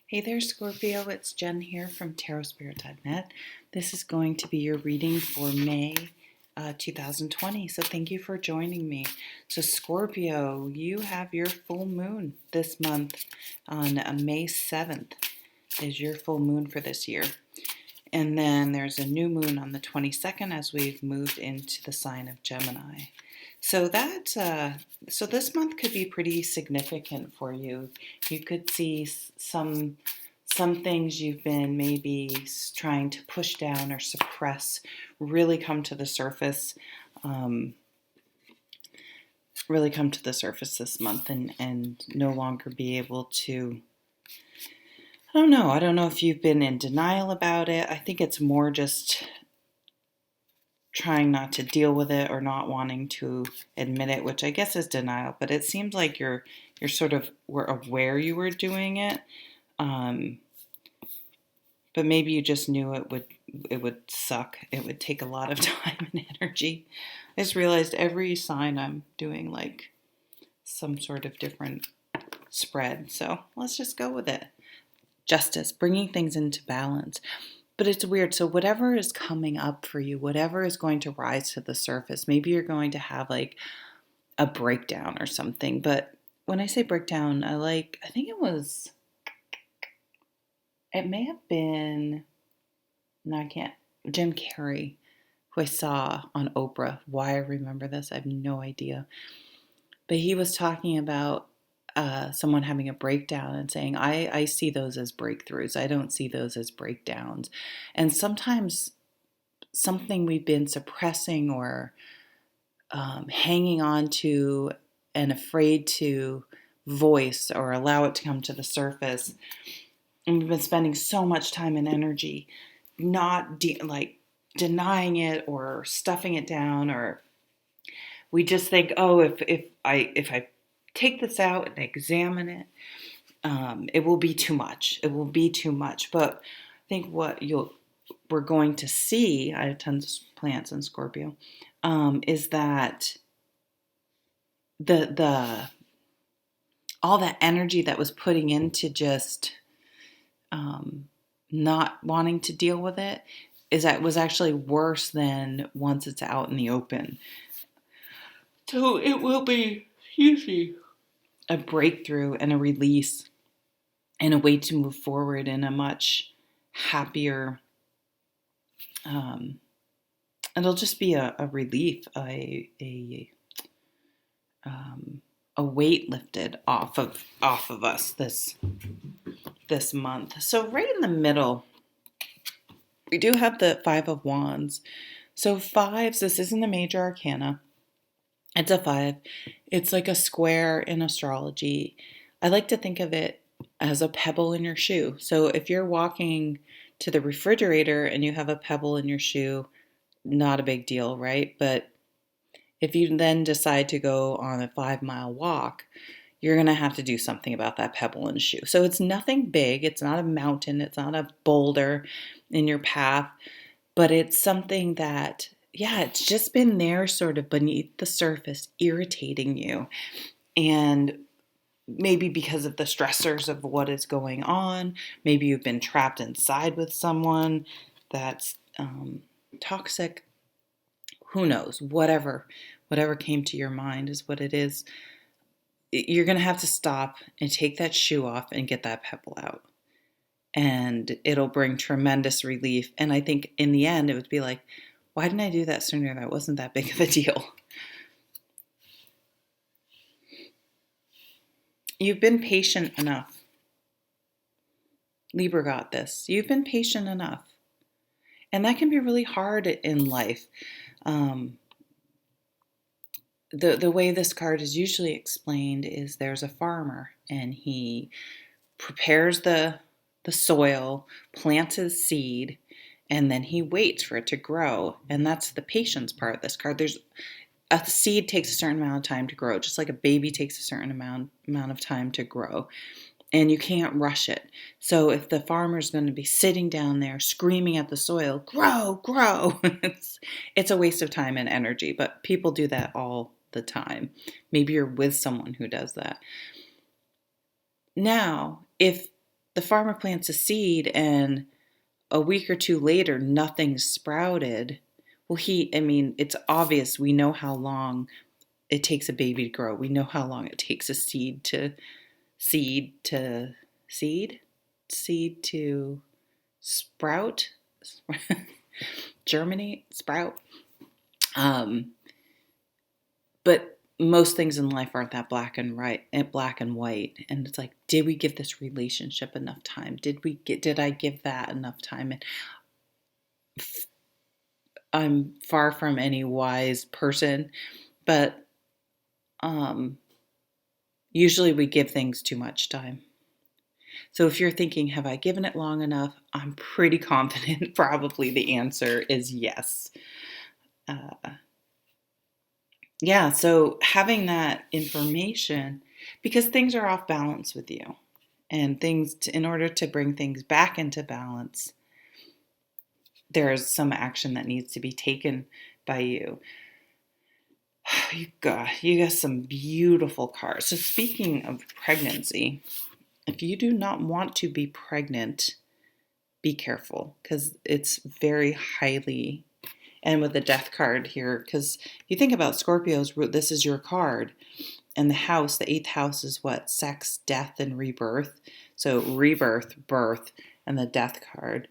Hey there, Scorpio. It's Jen here from tarotspirit.net. This is going to be your reading for May 2020. So thank you for joining me. So Scorpio, you have your full moon this month on May 7th is your full moon for this year. And then there's a new moon on the 22nd as we've moved into the sign of Gemini. So so this month could be pretty significant for you. You could see some things you've been maybe trying to push down or suppress really come to the surface. Really come to the surface this month and no longer be able to. I don't know if you've been in denial about it. I think it's more just trying not to deal with it or not wanting to admit it, which I guess is denial, but it seems like you're sort of were aware you were doing it, but maybe you just knew it would suck. It would take a lot of time and energy. I just realized every sign I'm doing like some sort of different spread, so let's just go with it. Justice, bringing things into balance. But it's weird. So whatever is coming up for you, whatever is going to rise to the surface, maybe you're going to have like a breakdown or something. But when I say breakdown, it may have been, no, I can't, Jim Carrey, who I saw on Oprah. Why I remember this, I have no idea. But he was talking about someone having a breakdown and saying, I see those as breakthroughs. I don't see those as breakdowns. And sometimes something we've been suppressing or hanging on to and afraid to voice or allow it to come to the surface. And we've been spending so much time and energy not denying it or stuffing it down, or we just think, oh, if I take this out and examine it, it will be too much. It will be too much. But I think what we're going to see, I have tons of plants in Scorpio, is that the all that energy that was putting into just not wanting to deal with it was actually worse than once it's out in the open. So it will be usually a breakthrough and a release and a way to move forward in a much happier, it'll just be a relief, a weight lifted off of us this month. So right in the middle, we do have the Five of Wands. So fives, this isn't a major arcana. It's a 5. It's like a square in astrology. I like to think of it as a pebble in your shoe. So if you're walking to the refrigerator and you have a pebble in your shoe, not a big deal, right? But if you then decide to go on a 5-mile walk, you're going to have to do something about that pebble in the shoe. So it's nothing big. It's not a mountain. It's not a boulder in your path. But it's something that, yeah, it's just been there sort of beneath the surface, irritating you. And maybe because of the stressors of what is going on, maybe you've been trapped inside with someone that's toxic. Who knows? Whatever came to your mind is what it is. You're going to have to stop and take that shoe off and get that pebble out. And it'll bring tremendous relief. And I think in the end, it would be like, why didn't I do that sooner? That wasn't that big of a deal. You've been patient enough. Libra got this. You've been patient enough. And that can be really hard in life. The way this card is usually explained is there's a farmer and he prepares the soil, plants his seed, and then he waits for it to grow. And that's the patience part of this card. A seed takes a certain amount of time to grow, just like a baby takes a certain amount of time to grow. And you can't rush it. So if the farmer's going to be sitting down there screaming at the soil, grow, grow, it's a waste of time and energy. But people do that all the time. Maybe you're with someone who does that. Now, if the farmer plants a seed and a week or two later nothing's sprouted. Well, it's obvious. We know how long it takes a baby to grow. We know how long it takes a seed to sprout, germinate, sprout. But most things in life aren't that black and white. And it's like, did we give this relationship enough time? Did I give that enough time? And I'm far from any wise person, but usually we give things too much time. So if you're thinking, have I given it long enough? I'm pretty confident probably the answer is yes. So having that information, because things are off balance with you, and in order to bring things back into balance, there's some action that needs to be taken by you. You got some beautiful cards. So speaking of pregnancy, if you do not want to be pregnant, be careful, because it's very highly, and with the death card here, because you think about Scorpios, this is your card, and the 8th house is what? Sex, death, and rebirth. So rebirth, birth, and the death card.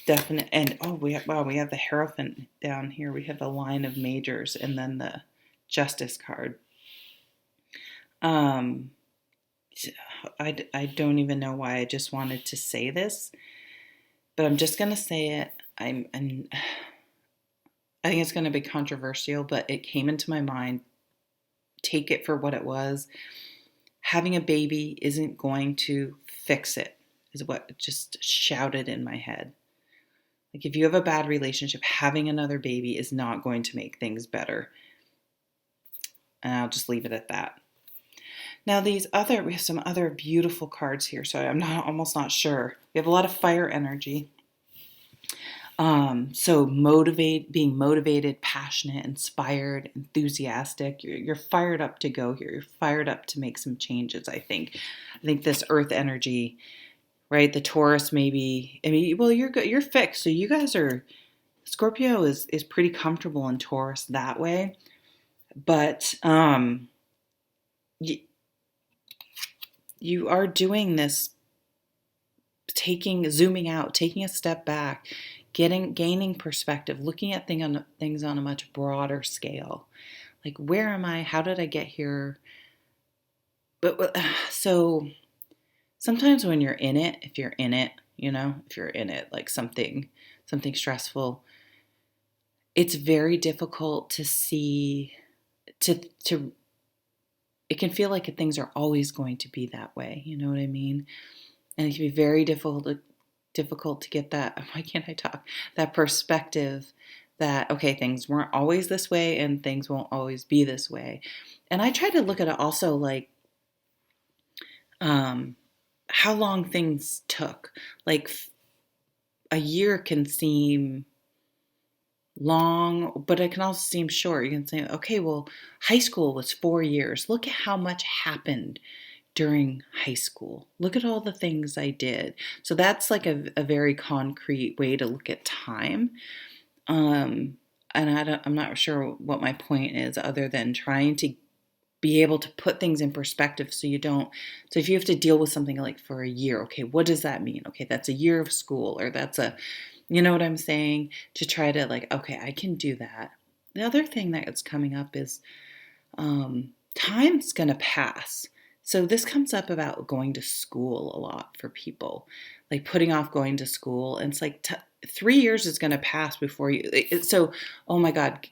Definite, and we have the Hierophant down here. We have the line of majors, and then the Justice card. I don't even know why I just wanted to say this, but I'm just gonna say it. I think it's gonna be controversial, but it came into my mind. Take it for what it was. Having a baby isn't going to fix it, is what just shouted in my head. Like, if you have a bad relationship, having another baby is not going to make things better. And I'll just leave it at that. Now we have some other beautiful cards here, so I'm almost not sure. We have a lot of fire energy. So being motivated, passionate, inspired, enthusiastic. You're fired up to go here. You're fired up to make some changes, I think. I think this earth energy, right? The Taurus maybe, you're fixed. So you guys Scorpio is pretty comfortable in Taurus that way. But you are doing this, zooming out, taking a step back, gaining perspective, looking at things on a much broader scale. Like, where am I? How did I get here? But so sometimes when you're in it, if you're in it, like something stressful, it's very difficult to see, it can feel like things are always going to be that way. You know what I mean? And it can be very difficult to get that, why can't I talk? That perspective that, okay, things weren't always this way and things won't always be this way. And I try to look at it also like how long things took. Like a year can seem long, but it can also seem short. You can say, okay, well, high school was 4 years. Look at how much happened during high school. Look at all the things I did. So that's like a very concrete way to look at time. And I'm not sure what my point is, other than trying to be able to put things in perspective so if you have to deal with something like for a year, okay, what does that mean? Okay, that's a year of school, or that's you know what I'm saying? To try to like, okay, I can do that. The other thing that's coming up is time's going to pass. So this comes up about going to school a lot for people, like putting off going to school. And it's like 3 years is going to pass before you. So, oh my God,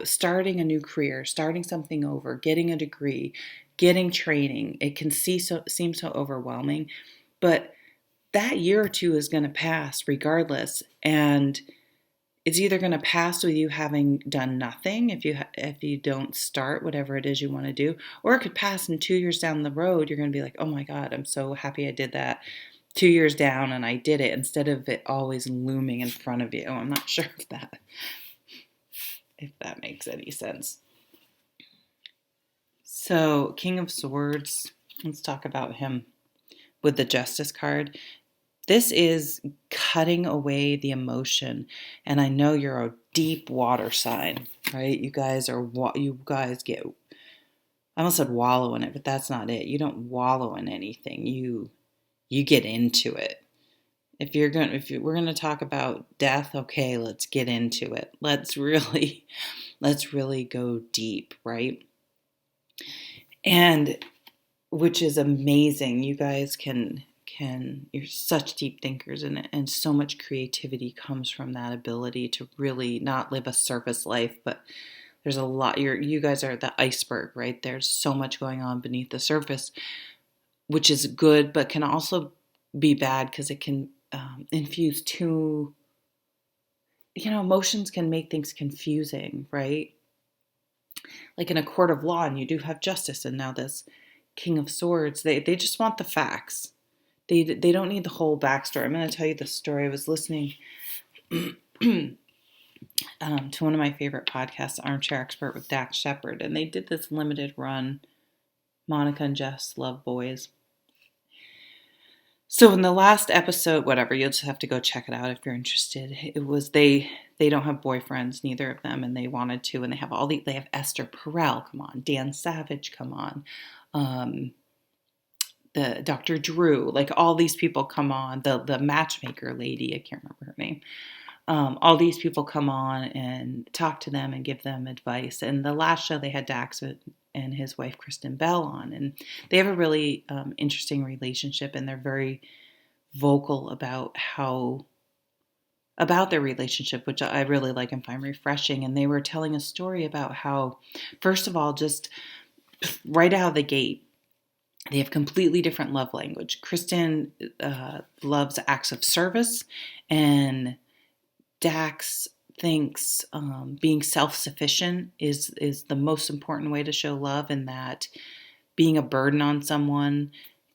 starting a new career, starting something over, getting a degree, getting training. It can seem so overwhelming, but that year or two is going to pass regardless. And it's either going to pass with you having done nothing if you don't start whatever it is you want to do, or it could pass and 2 years down the road, you're going to be like, oh my God, I'm so happy I did that 2 years down and I did it, instead of it always looming in front of you. I'm not sure if that makes any sense. So King of Swords, let's talk about him. with the Justice card. This is cutting away the emotion. And I know you're a deep water sign, right? You guys get, I almost said wallow in it, but that's not it. You don't wallow in anything. You get into it. If we're going to talk about death, okay, let's get into it. Let's really go deep, right? And which is amazing. You guys can you're such deep thinkers, and so much creativity comes from that ability to really not live a surface life, but there's a lot. You guys are the iceberg, right? There's so much going on beneath the surface, which is good, but can also be bad because it can infuse too. Emotions can make things confusing, right? Like in a court of law, and you do have justice, and now this King of Swords, they just want the facts. They don't need the whole backstory. I'm going to tell you the story. I was listening to one of my favorite podcasts, Armchair Expert with Dax Shepard, and they did this limited run, Monica and Jeff's Love Boys. So in the last episode, whatever, you'll just have to go check it out if you're interested. It was they don't have boyfriends, neither of them, and they wanted to, and they have Esther Perel come on, Dan Savage come on, the Dr. Drew, like all these people come on, the matchmaker lady, I can't remember her name. All these people come on and talk to them and give them advice. And the last show they had Dax and his wife Kristen Bell on, and they have a really interesting relationship, and they're very vocal about their relationship, which I really like and find refreshing. And they were telling a story about how, first of all, just right out of the gate, they have completely different love language. Kristen loves acts of service, and Dax thinks being self-sufficient is the most important way to show love, and that being a burden on someone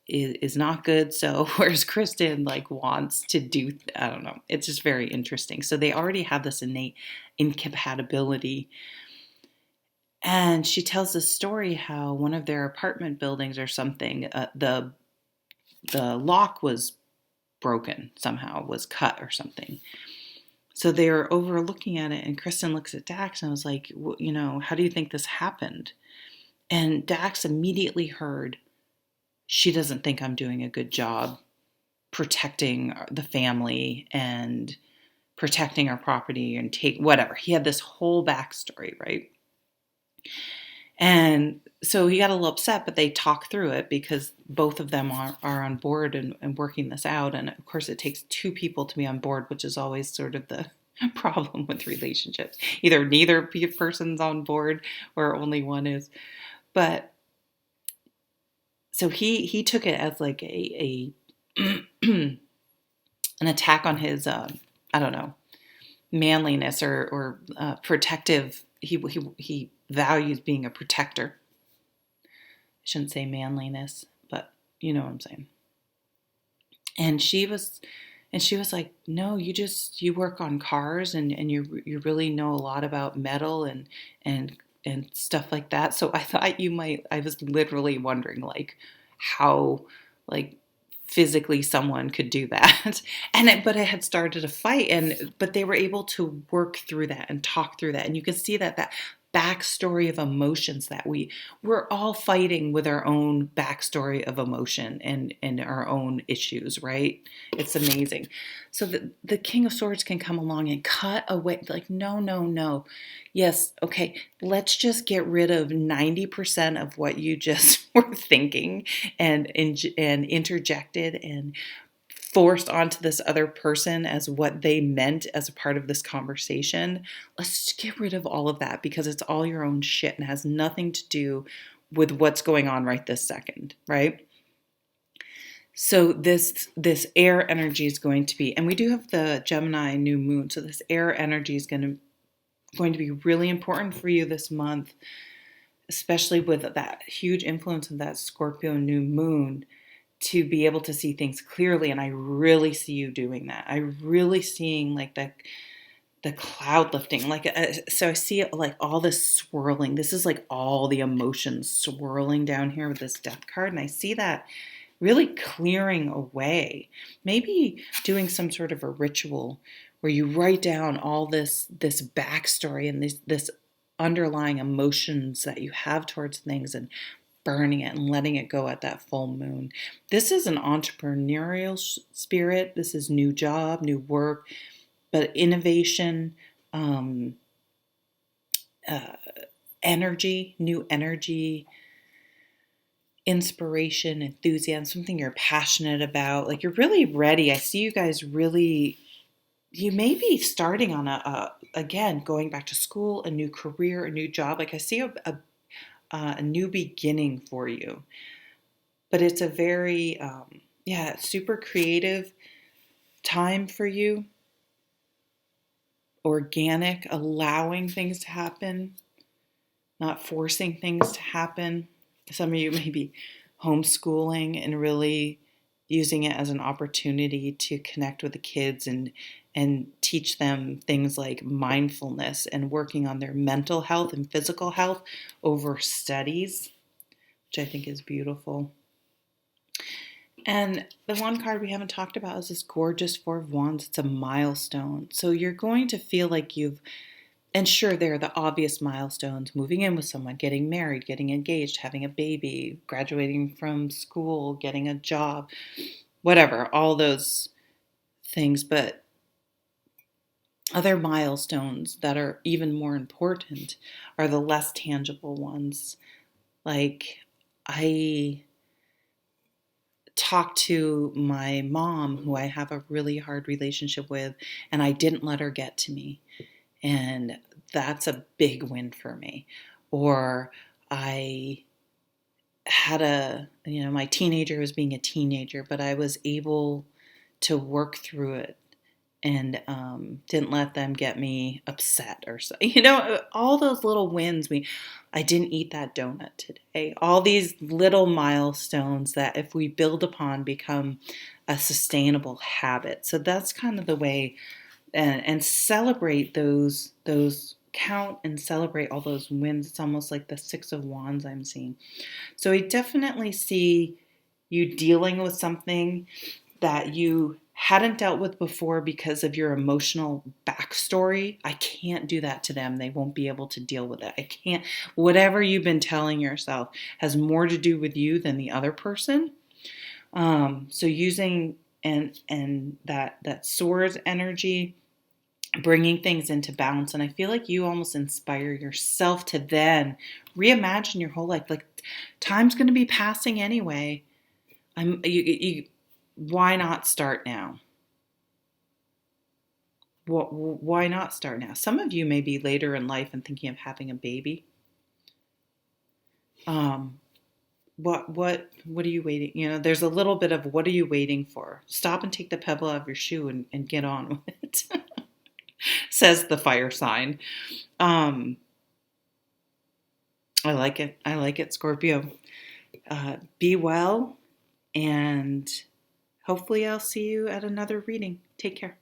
is not good. So whereas Kristen wants to do, I don't know, it's just very interesting. So they already have this innate incompatibility. And she tells this story how one of their apartment buildings or something, the lock was broken somehow, was cut or something. So they were overlooking at it, and Kristen looks at Dax and was like, how do you think this happened? And Dax immediately heard, she doesn't think I'm doing a good job protecting the family and protecting our property and whatever. He had this whole backstory, right? And so he got a little upset, but they talk through it because both of them are on board and working this out. And of course, it takes two people to be on board, which is always sort of the problem with relationships. Either neither person's on board or only one is. But so he took it as like a an attack on his, I don't know, manliness or protective. He values being a protector. I shouldn't say manliness, but you know what I'm saying. And she was like, no, you work on cars and you really know a lot about metal and stuff like that. So I thought I was literally wondering how physically someone could do that. But it had started a fight, but they were able to work through that and talk through that. And you can see that backstory of emotions that we're all fighting with our own backstory of emotion and our own issues, right? It's amazing. So the King of Swords can come along and cut away, no. Yes, okay, let's just get rid of 90% of what you just were thinking and interjected and forced onto this other person as what they meant as a part of this conversation. Let's get rid of all of that because it's all your own shit and has nothing to do with what's going on right this second, right? So this air energy is going to be, and we do have the Gemini new moon, so this air energy is going to be really important for you this month, especially with that huge influence of that Scorpio new moon, to be able to see things clearly. And I really see you doing that. I really seeing the cloud lifting. So I see it all this swirling. This is all the emotions swirling down here with this death card. And I see that really clearing away, maybe doing some sort of a ritual where you write down all this backstory and this underlying emotions that you have towards things and burning it and letting it go at that full moon. This is an entrepreneurial spirit. This is new job, new work, but innovation, um, uh, energy, new energy, inspiration, enthusiasm, something you're passionate about. Like you're really ready. I see you guys really, you may be starting on again, going back to school, a new career, a new job. Like I see a new beginning for you. But it's a very, super creative time for you, organic, allowing things to happen, not forcing things to happen. Some of you may be homeschooling and really using it as an opportunity to connect with the kids and teach them things like mindfulness and working on their mental health and physical health over studies, which I think is beautiful. And the one card we haven't talked about is this gorgeous Four of Wands. It's a milestone. So you're going to feel like and sure, there are the obvious milestones: moving in with someone, getting married, getting engaged, having a baby, graduating from school, getting a job, whatever, all those things. But other milestones that are even more important are the less tangible ones. Like, I talked to my mom, who I have a really hard relationship with, and I didn't let her get to me. And that's a big win for me. Or I had my teenager was being a teenager, but I was able to work through it and didn't let them get me upset or so. All those little wins. I didn't eat that donut today. All these little milestones that, if we build upon, become a sustainable habit. So that's kind of the way, and celebrate those count and celebrate all those wins. It's almost like the Six of Wands I'm seeing. So I definitely see you dealing with something that you hadn't dealt with before because of your emotional backstory. I can't do that to them. They won't be able to deal with it. I can't. Whatever you've been telling yourself has more to do with you than the other person. So using and that Swords energy, bringing things into balance. And I feel like you almost inspire yourself to then reimagine your whole life. Like, time's going to be passing anyway. Why not start now? Why not start now? Some of you may be later in life and thinking of having a baby. What are you waiting? There's a little bit of, what are you waiting for? Stop and take the pebble out of your shoe and get on with it. Says the fire sign. I like it. I like it, Scorpio. Be well, and hopefully I'll see you at another reading. Take care.